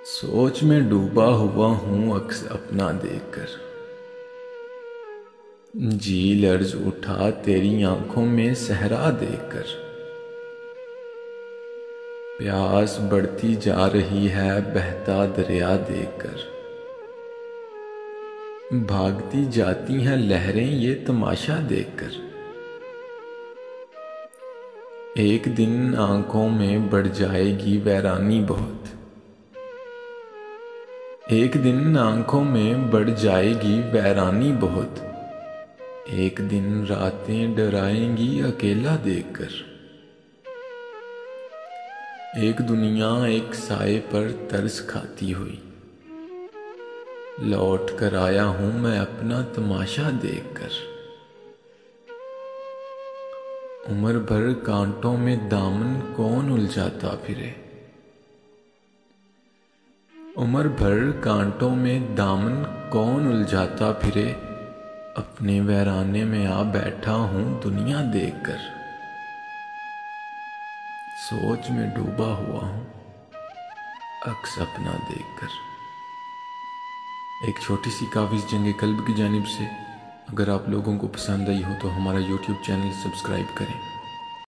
सोच में डूबा हुआ हूँ अक्स अपना देखकर। जी लर्ज उठा तेरी आंखों में सहरा देखकर। प्यास बढ़ती जा रही है बहता दरिया देखकर। भागती जाती हैं लहरें ये तमाशा देखकर। एक दिन आंखों में बढ़ जाएगी वैरानी बहुत। एक दिन आंखों में बढ़ जाएगी वैरानी बहुत। एक दिन रातें डराएंगी अकेला देखकर। एक दुनिया एक साए पर तरस खाती हुई। लौट कर आया हूं मैं अपना तमाशा देखकर। उम्र भर कांटों में दामन कौन उलझाता फिरे। उम्र भर कांटों में दामन कौन उलझाता फिरे। अपने वीराने में आ बैठा हूं दुनिया देखकर। सोच में डूबा हुआ हूं अक्स अपना देखकर। एक छोटी सी काफिज जंग कल्ब की जानिब से। अगर आप लोगों को पसंद आई हो तो हमारा YouTube चैनल सब्सक्राइब करें।